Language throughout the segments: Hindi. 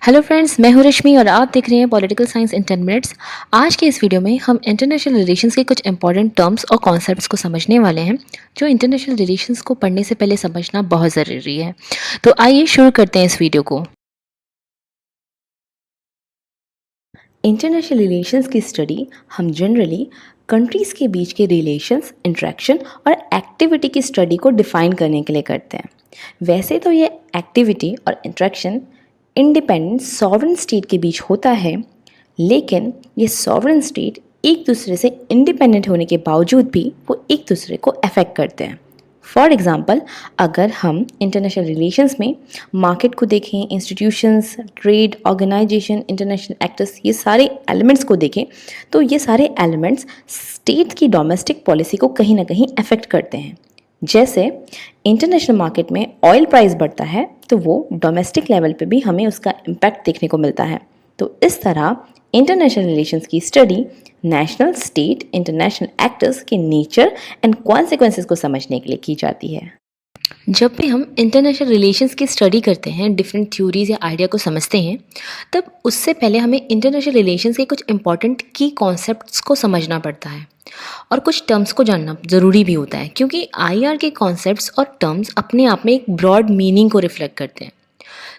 हेलो फ्रेंड्स, मैं हूं रश्मि और आप देख रहे हैं पॉलिटिकल साइंस इन 10 मिनट्स। आज के इस वीडियो में हम इंटरनेशनल रिलेशंस के कुछ इंपॉर्टेंट टर्म्स और कॉन्सेप्ट्स को समझने वाले हैं जो इंटरनेशनल रिलेशंस को पढ़ने से पहले समझना बहुत ज़रूरी है। तो आइए शुरू करते हैं इस वीडियो को। इंटरनेशनल रिलेशंस की स्टडी हम जनरली कंट्रीज़ के बीच के रिलेशंस, इंटरेक्शन और एक्टिविटी की स्टडी को डिफ़ाइन करने के लिए करते हैं। वैसे तो ये एक्टिविटी और इंटरेक्शन इंडिपेंडेंट सॉवरेन स्टेट के बीच होता है, लेकिन ये सॉवरेन स्टेट एक दूसरे से इंडिपेंडेंट होने के बावजूद भी वो एक दूसरे को अफेक्ट करते हैं। फॉर एग्ज़ाम्पल, अगर हम इंटरनेशनल रिलेशंस में मार्केट को देखें, institutions, trade, organization, international actors, ये सारे एलिमेंट्स को देखें तो ये सारे एलिमेंट्स स्टेट की डोमेस्टिक पॉलिसी को कहीं ना कहीं अफेक्ट करते हैं। जैसे इंटरनेशनल मार्केट में ऑयल प्राइस बढ़ता है तो वो डोमेस्टिक लेवल पे भी हमें उसका इम्पैक्ट देखने को मिलता है। तो इस तरह इंटरनेशनल रिलेशंस की study national, state, international actors के नेचर एंड कॉन्सिक्वेंसेस को समझने के लिए की जाती है। जब भी हम इंटरनेशनल रिलेशंस की स्टडी करते हैं, डिफरेंट थ्योरीज या आइडिया को समझते हैं, तब उससे पहले हमें इंटरनेशनल रिलेशंस के कुछ इंपॉर्टेंट की कॉन्सेप्ट्स को समझना पड़ता है और कुछ टर्म्स को जानना ज़रूरी भी होता है, क्योंकि आईआर के कॉन्सेप्ट्स और टर्म्स अपने आप में एक ब्रॉड मीनिंग को रिफ्लेक्ट करते हैं।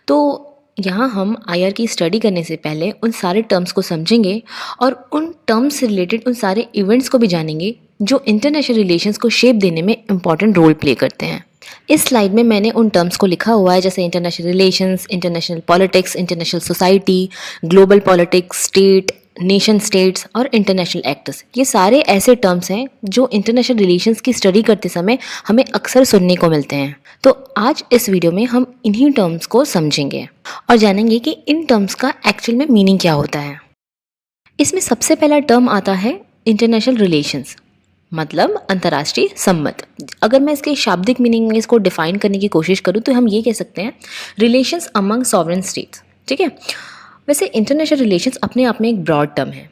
तो यहाँ हम आईआर की स्टडी करने से पहले उन सारे टर्म्स को समझेंगे और उन टर्म्स से रिलेटेड उन सारे इवेंट्स को भी जानेंगे जो इंटरनेशनल रिलेशंस को शेप देने में इम्पॉर्टेंट रोल प्ले करते हैं। इस स्लाइड में मैंने उन टर्म्स को लिखा हुआ है, जैसे international relations, international politics, international society, global politics, state, nation states और इंटरनेशनल एक्टर्स। ये सारे ऐसे टर्म्स हैं जो इंटरनेशनल रिलेशंस की स्टडी करते समय हमें अक्सर सुनने को मिलते हैं। तो आज इस वीडियो में हम इन्हीं टर्म्स को समझेंगे और जानेंगे कि इन टर्म्स का एक्चुअल में मीनिंग क्या होता है। इसमें सबसे पहला टर्म आता है इंटरनेशनल रिलेशंस, मतलब अंतर्राष्ट्रीय संबंध। अगर मैं इसके शाब्दिक मीनिंग में इसको डिफाइन करने की कोशिश करूँ तो हम ये कह सकते हैं रिलेशंस अमंग सॉवरेन स्टेट्स। ठीक है। वैसे इंटरनेशनल रिलेशंस अपने आप में एक ब्रॉड टर्म है।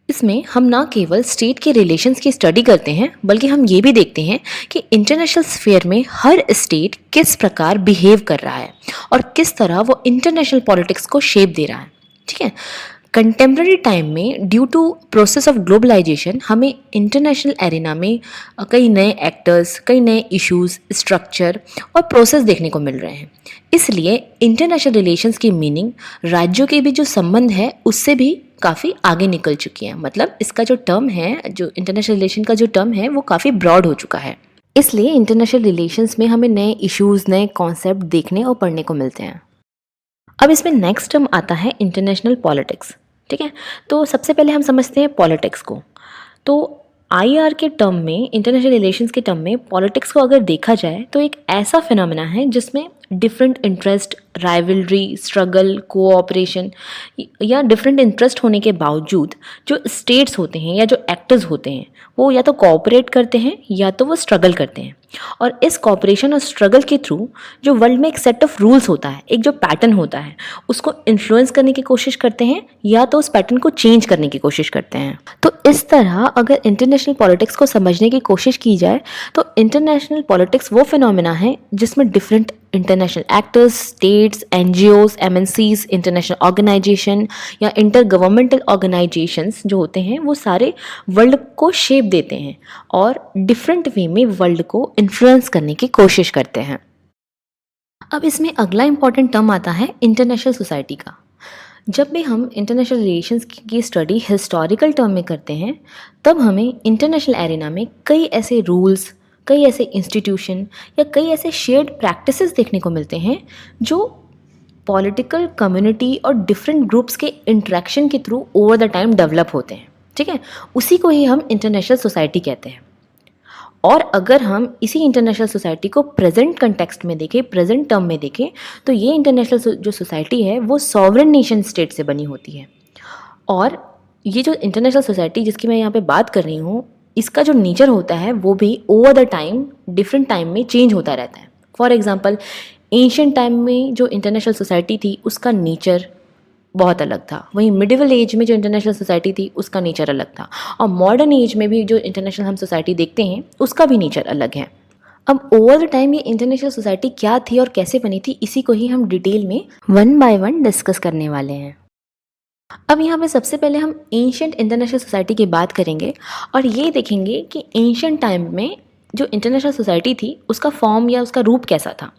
इसमें हम ना केवल स्टेट के रिलेशंस की स्टडी करते हैं, बल्कि हम ये भी देखते हैं कि इंटरनेशनल स्फीयर में हर स्टेट किस प्रकार बिहेव कर रहा है और किस तरह वो इंटरनेशनल पॉलिटिक्स को शेप दे रहा है। ठीक है। कंटेम्प्रेरी टाइम में due to process of globalization हमें इंटरनेशनल एरिना में कई नए एक्टर्स, कई नए इश्यूज, स्ट्रक्चर और प्रोसेस देखने को मिल रहे हैं। इसलिए इंटरनेशनल रिलेशंस की मीनिंग राज्यों के बीच जो संबंध है उससे भी काफ़ी आगे निकल चुकी है। मतलब इसका जो टर्म है, जो इंटरनेशनल रिलेशन का जो टर्म है, वो काफ़ी ब्रॉड हो चुका है। इसलिए इंटरनेशनल रिलेशंस में हमें नए इश्यूज, नए कॉन्सेप्ट देखने और पढ़ने को मिलते हैं। अब इसमें नेक्स्ट टर्म आता है इंटरनेशनल पॉलिटिक्स। ठीक है। तो सबसे पहले हम समझते हैं पॉलिटिक्स को। तो आईआर के टर्म में, इंटरनेशनल रिलेशंस के टर्म में पॉलिटिक्स को अगर देखा जाए तो एक ऐसा फिनोमेना है जिसमें different interest, rivalry, struggle, cooperation या डिफरेंट इंटरेस्ट होने के बावजूद जो स्टेट्स होते हैं या जो एक्टर्स होते हैं वो या तो कोऑपरेट करते हैं या तो वो स्ट्रगल करते हैं। और इस कोऑपरेशन और स्ट्रगल के थ्रू जो वर्ल्ड में एक सेट ऑफ रूल्स होता है, एक जो पैटर्न होता है, उसको इन्फ्लुएंस करने की कोशिश करते हैं या तो उस पैटर्न को चेंज करने की कोशिश करते हैं। तो इस तरह अगर इंटरनेशनल पॉलिटिक्स को समझने की कोशिश की जाए तो इंटरनेशनल पॉलिटिक्स वो फिनोमेना है जिसमें different international actors, states, NGOs, MNCs, international organization या इंटर गवर्नमेंटल ऑर्गेनाइजेशंस जो होते हैं वो सारे वर्ल्ड को शेप देते हैं और डिफरेंट वे में वर्ल्ड को इन्फ्लुएंस करने की कोशिश करते हैं। अब इसमें अगला इंपॉर्टेंट टर्म आता है इंटरनेशनल सोसाइटी का। जब भी हम इंटरनेशनल रिलेशंस की स्टडी हिस्टोरिकल टर्म में करते हैं तब हमें इंटरनेशनल एरिना में कई ऐसे रूल्स, कई ऐसे इंस्टीट्यूशन या कई ऐसे शेयर्ड प्रैक्टिसेस देखने को मिलते हैं जो पॉलिटिकल कम्युनिटी और डिफरेंट ग्रुप्स के इंटरेक्शन के through over the time develop होते हैं। ठीक है। उसी को ही हम इंटरनेशनल सोसाइटी कहते हैं। और अगर हम इसी इंटरनेशनल सोसाइटी को प्रेजेंट कंटेक्स्ट में देखें, प्रेजेंट टर्म में देखें, तो ये इंटरनेशनल जो सोसाइटी है वो सॉवरेन नेशन स्टेट से बनी होती है। और ये जो इंटरनेशनल सोसाइटी जिसकी मैं यहाँ पे बात कर रही हूँ, इसका जो नेचर होता है वो भी over the time, different time में चेंज होता रहता है। फॉर एग्जांपल, एंशिएंट टाइम में जो इंटरनेशनल सोसाइटी थी उसका नेचर बहुत अलग था, वहीं मिडिवल एज में जो इंटरनेशनल सोसाइटी थी उसका नेचर अलग था, और मॉडर्न एज में भी जो इंटरनेशनल हम सोसाइटी देखते हैं उसका भी नेचर अलग है। अब ओवर द टाइम ये इंटरनेशनल सोसाइटी क्या थी और कैसे बनी थी, इसी को ही हम डिटेल में वन बाय वन डिस्कस करने वाले हैं। अब यहाँ पे सबसे पहले हम एंशियंट इंटरनेशनल सोसाइटी की बात करेंगे और ये देखेंगे कि एंशियंट टाइम में जो इंटरनेशनल सोसाइटी थी उसका फॉर्म या उसका रूप कैसा था।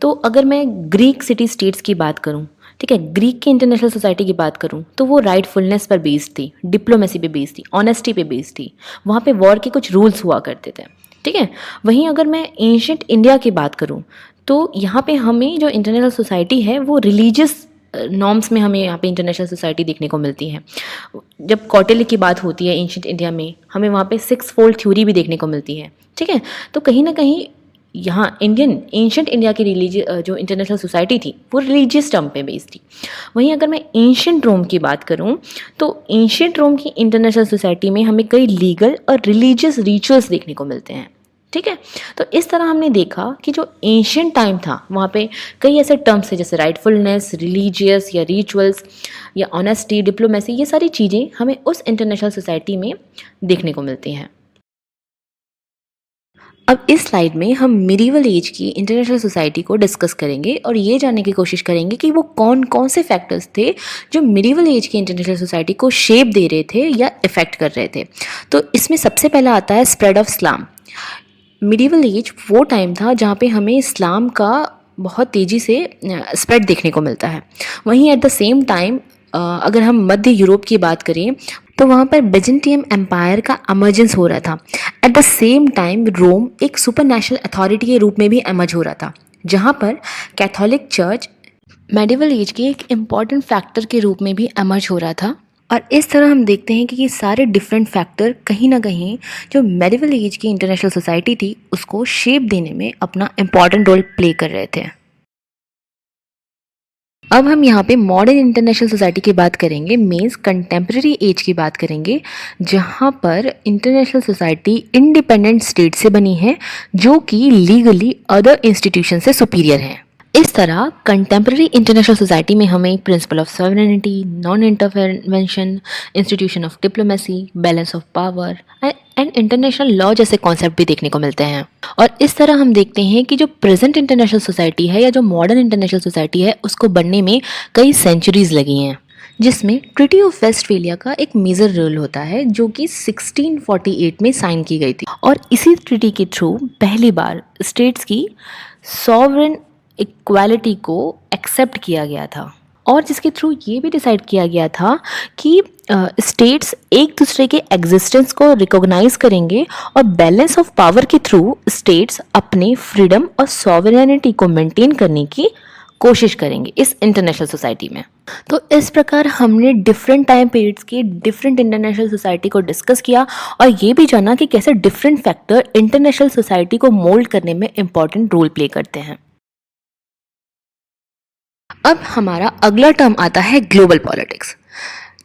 तो अगर मैं ग्रीक सिटी स्टेट्स की बात करूँ, ठीक है, ग्रीक की इंटरनेशनल सोसाइटी की बात करूँ तो वो राइटफुलनेस पर बेस्ड थी, डिप्लोमेसी पे बेस्ड थी, ऑनेस्टी पे बेस्ड थी। वहाँ पे वॉर के कुछ रूल्स हुआ करते थे, ठीक है। वहीं अगर मैं एंशियंट इंडिया की बात करूँ तो यहाँ पे हमें जो इंटरनेशनल सोसाइटी है वो रिलीजियस नॉर्म्स में हमें यहाँ पे इंटरनेशनल सोसाइटी देखने को मिलती है। जब कौटिल्य की बात होती है एंशियंट इंडिया में, हमें वहाँ पे 6 फोल्ड थ्योरी भी देखने को मिलती है, ठीक है। तो कहीं ना कहीं यहाँ एंशियंट इंडिया की जो इंटरनेशनल सोसाइटी थी वो रिलीजियस टर्म पे बेस्ड थी। वहीं अगर मैं एंशियंट रोम की बात करूँ तो एंशियंट रोम की इंटरनेशनल सोसाइटी में हमें कई लीगल और रिलीजियस रिचुअल्स देखने को मिलते हैं, ठीक है। तो इस तरह हमने देखा कि जो एंशियंट टाइम था वहाँ पे कई ऐसे टर्म्स थे जैसे राइटफुलनेस, रिलीजियस या रिचुअल्स या ऑनेस्टी, डिप्लोमेसी, ये सारी चीज़ें हमें उस इंटरनेशनल सोसाइटी में देखने को मिलती हैं। अब इस स्लाइड में हम मिडिवल एज की इंटरनेशनल सोसाइटी को डिस्कस करेंगे और ये जानने की कोशिश करेंगे कि वो कौन कौन से फैक्टर्स थे जो मिडिवल एज की इंटरनेशनल सोसाइटी को शेप दे रहे थे या इफेक्ट कर रहे थे। तो इसमें सबसे पहला आता है spread of Islam. Medieval age वो टाइम था जहाँ पे हमें इस्लाम का बहुत तेज़ी से स्प्रेड देखने को मिलता है। वहीं एट द सेम टाइम अगर हम मध्य यूरोप की बात करें तो वहाँ पर बिजेंटियम एम्पायर का एमर्जेंस हो रहा था। एट द सेम टाइम रोम एक सुपर नेशनल अथॉरिटी के रूप में भी एमर्ज हो रहा था, जहाँ पर कैथोलिक चर्च मेडिवल एज के एक इम्पॉर्टेंट फैक्टर के रूप में भी एमर्ज हो रहा था। और इस तरह हम देखते हैं कि ये सारे डिफरेंट फैक्टर कहीं ना कहीं जो मेडिवल एज की इंटरनेशनल सोसाइटी थी उसको शेप देने में अपना इम्पॉर्टेंट रोल प्ले कर रहे थे। अब हम यहाँ पे मॉडर्न इंटरनेशनल सोसाइटी की बात करेंगे, मीन्स कंटेम्प्रेरी एज की बात करेंगे, जहाँ पर इंटरनेशनल सोसाइटी इंडिपेंडेंट स्टेट से बनी है जो कि लीगली अदर इंस्टीट्यूशन से सुपीरियर है। इस तरह कंटेम्प्रेरी इंटरनेशनल सोसाइटी में हमें principle of sovereignty, non intervention, institution of diplomacy, balance of power and international law जैसे कॉन्सेप्ट भी देखने को मिलते हैं। और इस तरह हम देखते हैं कि जो प्रेजेंट इंटरनेशनल सोसाइटी है या जो मॉडर्न इंटरनेशनल सोसाइटी है उसको बनने में कई सेंचुरीज लगी हैं, जिसमें ट्रीटी ऑफ वेस्टफेलिया का एक मेजर रोल होता है जो कि 1648 में साइन की गई थी। और इसी ट्रीटी के थ्रू पहली बार स्टेट्स की सॉवरेन इक्वालिटी को एक्सेप्ट किया गया था और जिसके थ्रू ये भी डिसाइड किया गया था कि स्टेट्स एक दूसरे के एग्जिस्टेंस को रिकॉग्नाइज करेंगे और बैलेंस ऑफ पावर के थ्रू स्टेट्स अपने फ्रीडम और सॉवरेनिटी को मेंटेन करने की कोशिश करेंगे इस इंटरनेशनल सोसाइटी में। तो इस प्रकार हमने डिफरेंट टाइम पीरियड्स की डिफरेंट इंटरनेशनल सोसाइटी को डिस्कस किया और ये भी जाना कि कैसे डिफरेंट फैक्टर इंटरनेशनल सोसाइटी को मोल्ड करने में इंपॉर्टेंट रोल प्ले करते हैं। अब हमारा अगला टर्म आता है ग्लोबल पॉलिटिक्स।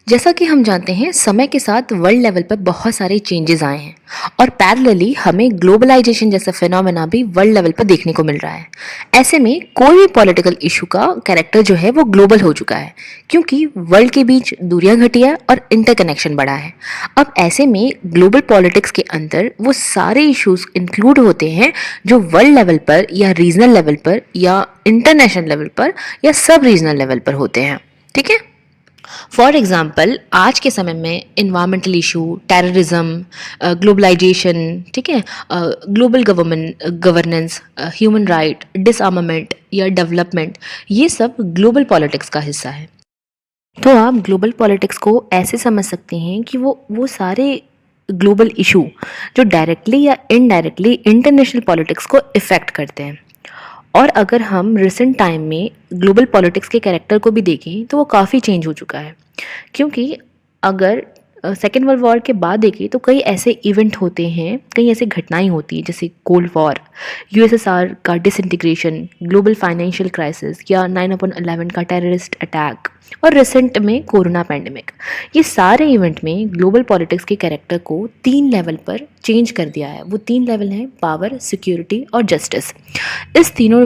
जैसा कि हम जानते हैं समय के साथ वर्ल्ड लेवल पर बहुत सारे चेंजेस आए हैं और पैरेलली हमें ग्लोबलाइजेशन जैसा फिनोमेना भी वर्ल्ड लेवल पर देखने को मिल रहा है। ऐसे में कोई भी पॉलिटिकल इशू का कैरेक्टर जो है वो ग्लोबल हो चुका है क्योंकि वर्ल्ड के बीच दूरियां घटी है और इंटरकनेक्शन बढ़ा है। अब ऐसे में ग्लोबल पॉलिटिक्स के अंदर वो सारे इश्यूज इंक्लूड होते हैं जो वर्ल्ड लेवल पर या रीजनल लेवल पर या इंटरनेशनल लेवल पर या सब रीजनल लेवल पर होते हैं, ठीक है। फॉर एग्जाम्पल आज के समय में इन्वायरमेंटल इशू, टेररिज्म, ग्लोबलाइजेशन, ठीक है, ग्लोबल गवर्नेंस, ह्यूमन राइट, डिसआर्मामेंट या डेवलपमेंट, ये सब ग्लोबल पॉलिटिक्स का हिस्सा है। तो आप ग्लोबल पॉलिटिक्स को ऐसे समझ सकते हैं कि वो सारे ग्लोबल इशू जो डायरेक्टली या इनडायरेक्टली इंटरनेशनल पॉलिटिक्स को इफ़ेक्ट करते हैं। और अगर हम रिसेंट टाइम में ग्लोबल पॉलिटिक्स के कैरेक्टर को भी देखें तो वो काफ़ी चेंज हो चुका है क्योंकि अगर सेकेंड वर्ल्ड वॉर के बाद देखें तो कई ऐसे इवेंट होते हैं, कई ऐसे घटनाएं होती हैं जैसे कोल्ड वॉर, यूएसएसआर का डिसइंटीग्रेशन, ग्लोबल फाइनेंशियल क्राइसिस या 9/11 का टेररिस्ट अटैक और रिसेंट में कोरोना पैंडेमिक। ये सारे इवेंट में ग्लोबल पॉलिटिक्स के कैरेक्टर को 3 लेवल पर चेंज कर दिया है। वो 3 लेवल हैं पावर, सिक्योरिटी और जस्टिस। इस तीनों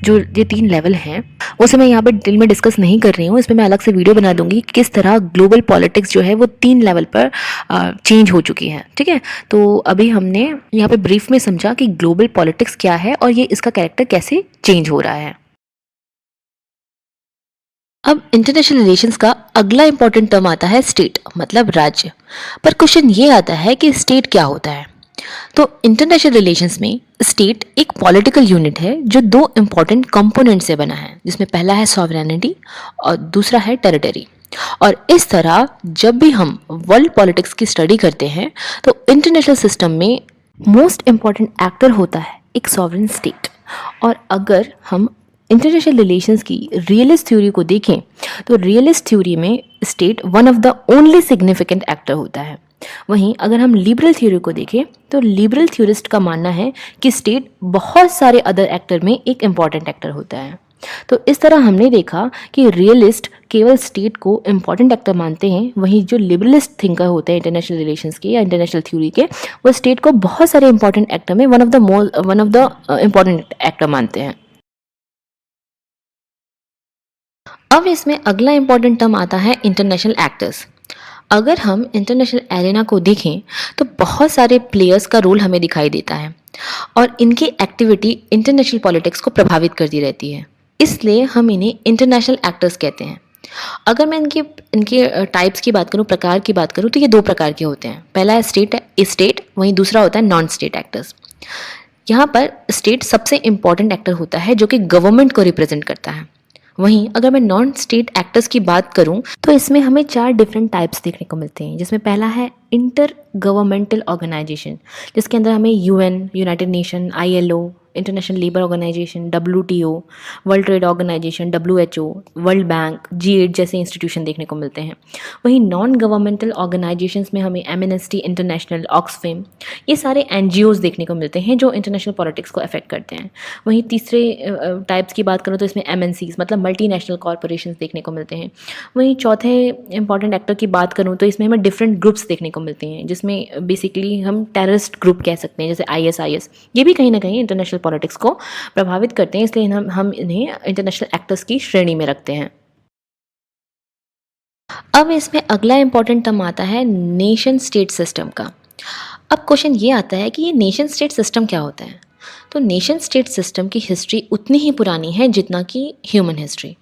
जो ये 3 लेवल हैं उसे मैं यहाँ पर डिटेल में डिस्कस नहीं कर रही हूँ, इसमें मैं अलग से वीडियो बना दूंगी कि किस तरह ग्लोबल पॉलिटिक्स जो है वो 3 तीन लेवल पर चेंज हो चुकी है। ठीक है, तो अभी हमने यहाँ पे ब्रीफ में समझा कि ग्लोबल पॉलिटिक्स क्या है और ये इसका कैरेक्टर कैसे चेंज हो रहा है। अब इंटरनेशनल रिलेशंस का अगला इंपॉर्टेंट टर्म आता है स्टेट, मतलब राज्य। पर क्वेश्चन ये आता है कि स्टेट क्या होता है। तो इंटरनेशनल रिलेशंस में स्टेट एक पॉलिटिकल यूनिट है जो दो इंपॉर्टेंट कंपोनेंट से बना है, जिसमें पहला है सॉवरेनिटी और दूसरा है टेरिटरी। और इस तरह जब भी हम वर्ल्ड पॉलिटिक्स की स्टडी करते हैं तो इंटरनेशनल सिस्टम में मोस्ट इंपॉर्टेंट एक्टर होता है एक सॉवरेन स्टेट। और अगर हम इंटरनेशनल रिलेशंस की रियलिस्ट थ्योरी को देखें तो रियलिस्ट थ्योरी में state one of the only significant actor होता है। वहीं अगर हम लिबरल थ्योरी को देखें तो लिबरल थ्योरिस्ट का मानना है कि स्टेट बहुत सारे अदर एक्टर में एक इम्पॉर्टेंट एक्टर होता है। तो इस तरह हमने देखा कि रियलिस्ट केवल स्टेट को इम्पॉर्टेंट एक्टर मानते हैं, वहीं जो लिबरलिस्ट थिंकर होते हैं इंटरनेशनल रिलेशंस के या इंटरनेशनल थ्योरी के, वो स्टेट को बहुत सारे इंपॉर्टेंट एक्टर में one of the important actor मानते हैं। अब इसमें अगला इंपॉर्टेंट टर्म आता है इंटरनेशनल एक्टर्स। अगर हम इंटरनेशनल एरेना को देखें तो बहुत सारे प्लेयर्स का रोल हमें दिखाई देता है और इनकी एक्टिविटी इंटरनेशनल पॉलिटिक्स को प्रभावित करती रहती है, इसलिए हम इन्हें इंटरनेशनल एक्टर्स कहते हैं। अगर मैं इनके इनके टाइप्स की बात करूं, प्रकार की बात करूं, तो ये दो प्रकार के होते हैं। पहला है स्टेट, वहीं दूसरा होता है नॉन स्टेट एक्टर्स। यहाँ पर स्टेट सबसे इंपॉर्टेंट एक्टर होता है जो कि गवर्नमेंट को रिप्रेजेंट करता है। वहीं अगर मैं नॉन स्टेट एक्टर्स की बात करूं तो इसमें हमें चार डिफरेंट टाइप्स देखने को मिलते हैं, जिसमें पहला है इंटर गवर्नमेंटल ऑर्गेनाइजेशन, जिसके अंदर हमें UN, united nation, ILO, international labour organisation, WTO, world trade organisation, WHO, world bank, G8 जैसे इंस्टीट्यूशन देखने को मिलते हैं। वहीं नॉन गवर्नमेंटल ऑर्गेनाइजेशंस में हमें एमनेस्टी इंटरनेशनल, ऑक्सफेम, ये सारे एनजीओज देखने को मिलते हैं जो इंटरनेशनल पॉलिटिक्स को अफेक्ट करते हैं। वहीं तीसरे टाइप्स की बात करूँ तो इसमें एमएनसीज मतलब मल्टीनेशनल कॉरपोरेशंस देखने को मिलते हैं। वहीं चौथे इंपॉर्टेंट एक्टर की बात करूँ तो इसमें हमें डिफरेंट ग्रुप्स देखने को मिलते हैं, जिसमें बेसिकली हम टेररिस्ट ग्रुप कह सकते हैं, जैसे ISIS। ये भी कहीं ना कहीं इंटरनेशनल पॉलिटिक्स को प्रभावित करते हैं, इसलिए हम इन्हें इंटरनेशनल एक्टर्स की श्रेणी में रखते हैं। अब इसमें अगला इंपॉर्टेंट टर्म आता है नेशन स्टेट सिस्टम का। अब क्वेश्चन ये आता है कि ये नेशन स्टेट सिस्टम क्या होता है। तो नेशन स्टेट सिस्टम की हिस्ट्री उतनी ही पुरानी है जितना कि ह्यूमन हिस्ट्री।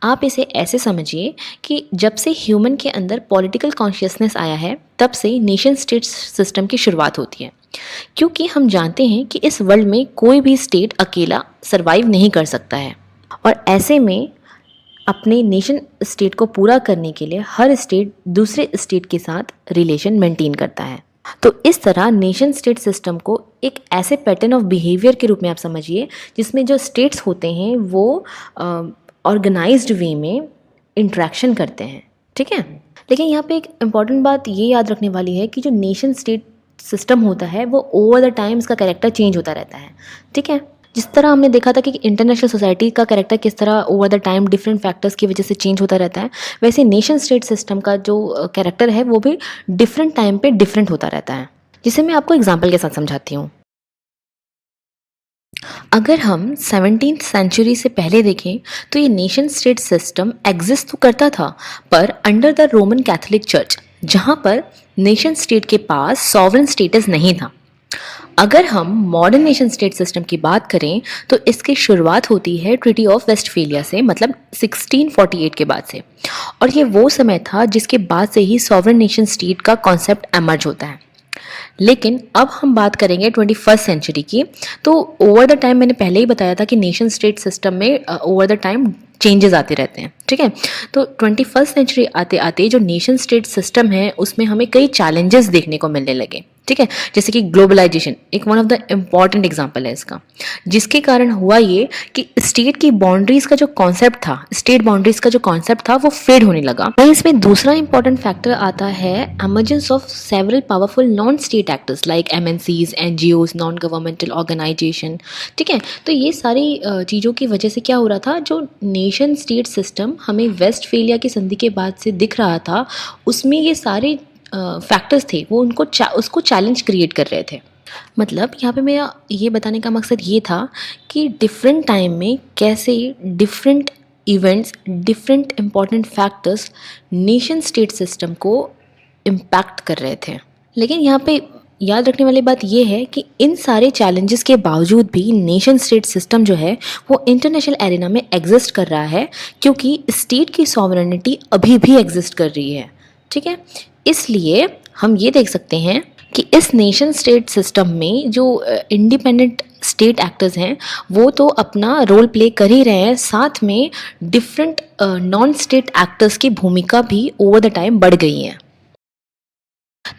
आप इसे ऐसे समझिए कि जब से ह्यूमन के अंदर पॉलिटिकल कॉन्शियसनेस आया है तब से नेशन स्टेट सिस्टम की शुरुआत होती है, क्योंकि हम जानते हैं कि इस वर्ल्ड में कोई भी स्टेट अकेला सरवाइव नहीं कर सकता है, और ऐसे में अपने नेशन स्टेट को पूरा करने के लिए हर स्टेट दूसरे स्टेट के साथ रिलेशन मेंटेन करता है। तो इस तरह नेशन स्टेट सिस्टम को एक ऐसे पैटर्न ऑफ बिहेवियर के रूप में आप समझिए जिसमें जो स्टेट्स होते हैं वो ऑर्गेनाइज्ड वे में इंटरेक्शन करते हैं। ठीक है, लेकिन यहाँ पे एक इम्पॉर्टेंट बात ये याद रखने वाली है कि जो नेशन स्टेट सिस्टम होता है वो ओवर द टाइम इसका कैरेक्टर चेंज होता रहता है। ठीक है, जिस तरह हमने देखा था कि इंटरनेशनल सोसाइटी का कैरेक्टर किस तरह over the time different factors की वजह से चेंज होता रहता है, वैसे नेशन स्टेट सिस्टम का जो कैरेक्टर है वो भी डिफरेंट टाइम पे डिफरेंट होता रहता है, जिसे मैं आपको एग्जाम्पल के साथ समझाती हूँ। अगर हम 17th सेंचुरी से पहले देखें तो ये नेशन स्टेट सिस्टम एग्जिस्ट तो करता था, पर under the Roman Catholic church, जहाँ पर नेशन स्टेट के पास सॉवरेन स्टेटस नहीं था। अगर हम मॉडर्न नेशन स्टेट सिस्टम की बात करें तो इसकी शुरुआत होती है ट्रीटी ऑफ वेस्टफेलिया से, मतलब 1648 के बाद से, और ये वो समय था जिसके बाद से ही सॉवरेन नेशन स्टेट का कॉन्सेप्ट एमर्ज होता है। लेकिन अब हम बात करेंगे 21st सेंचुरी की, तो ओवर द टाइम मैंने पहले ही बताया था कि नेशन स्टेट सिस्टम में ओवर द टाइम चेंजेस आते रहते हैं। ठीक है, तो 21st सेंचुरी आते आते जो नेशन स्टेट सिस्टम है उसमें हमें कई चैलेंजेस देखने को मिलने लगे। ठीक है, जैसे कि ग्लोबलाइजेशन एक one of the important example है इसका, जिसके कारण हुआ ये कि स्टेट की बाउंड्रीज का जो कॉन्सेप्ट था, स्टेट बाउंड्रीज का जो कॉन्सेप्ट था वो फेड होने लगा। वहीं इसमें दूसरा इंपॉर्टेंट फैक्टर आता है emergence of several powerful non state actors like MNCs, NGOs, non governmental organisation. ठीक है, तो ये सारी चीज़ों की वजह से क्या हो रहा था, जो नेशन स्टेट सिस्टम हमें वेस्टफेलिया की संधि के बाद से दिख रहा था, उसमें ये सारे फैक्टर्स थे वो उसको चैलेंज क्रिएट कर रहे थे। मतलब यहाँ पे मेरा ये बताने का मकसद ये था कि डिफरेंट टाइम में कैसे different events, different important factors nation state system को इम्पैक्ट कर रहे थे। लेकिन यहाँ पे याद रखने वाली बात ये है कि इन सारे चैलेंजेस के बावजूद भी नेशन स्टेट सिस्टम जो है वो इंटरनेशनल एरिना में एग्जिस्ट कर रहा है, क्योंकि स्टेट की सॉवरेनिटी अभी भी एग्जिस्ट कर रही है। ठीक है, इसलिए हम ये देख सकते हैं कि इस नेशन स्टेट सिस्टम में जो इंडिपेंडेंट स्टेट एक्टर्स हैं वो तो अपना रोल प्ले कर ही रहे हैं, साथ में डिफरेंट नॉन स्टेट एक्टर्स की भूमिका भी ओवर द टाइम बढ़ गई है।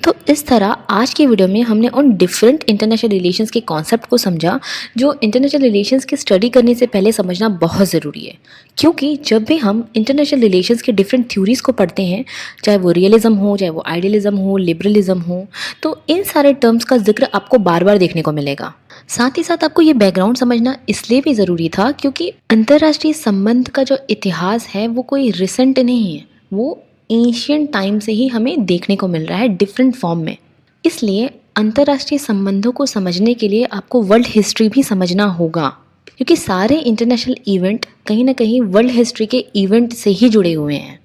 तो इस तरह आज की वीडियो में हमने उन डिफरेंट इंटरनेशनल रिलेशंस के कॉन्सेप्ट को समझा जो इंटरनेशनल रिलेशंस की स्टडी करने से पहले समझना बहुत ज़रूरी है, क्योंकि जब भी हम इंटरनेशनल रिलेशंस के डिफरेंट थ्योरीज को पढ़ते हैं, चाहे वो रियलिज्म हो, चाहे वो आइडियलिज्म हो, लिबरलिज्म हो, तो इन सारे टर्म्स का जिक्र आपको बार बार देखने को मिलेगा। साथ ही साथ आपको ये बैकग्राउंड समझना इसलिए भी ज़रूरी था क्योंकि अंतर्राष्ट्रीय संबंध का जो इतिहास है वो कोई रिसेंट नहीं है, वो एशियंट टाइम से ही हमें देखने को मिल रहा है डिफरेंट फॉर्म में। इसलिए अंतर्राष्ट्रीय संबंधों को समझने के लिए आपको वर्ल्ड हिस्ट्री भी समझना होगा, क्योंकि सारे इंटरनेशनल इवेंट कहीं ना कहीं वर्ल्ड हिस्ट्री के इवेंट से ही जुड़े हुए हैं।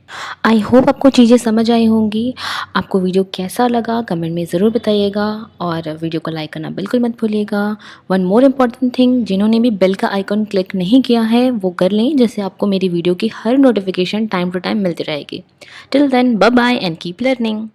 आई होप आपको चीज़ें समझ आई होंगी। आपको वीडियो कैसा लगा कमेंट में ज़रूर बताइएगा, और वीडियो को लाइक करना बिल्कुल मत भूलिएगा। वन मोर इम्पॉर्टेंट थिंग, जिन्होंने भी बेल का आइकन क्लिक नहीं किया है वो कर लें, जिससे आपको मेरी वीडियो की हर नोटिफिकेशन टाइम टू टाइम मिलती रहेगी। Till then, bye bye and keep learning.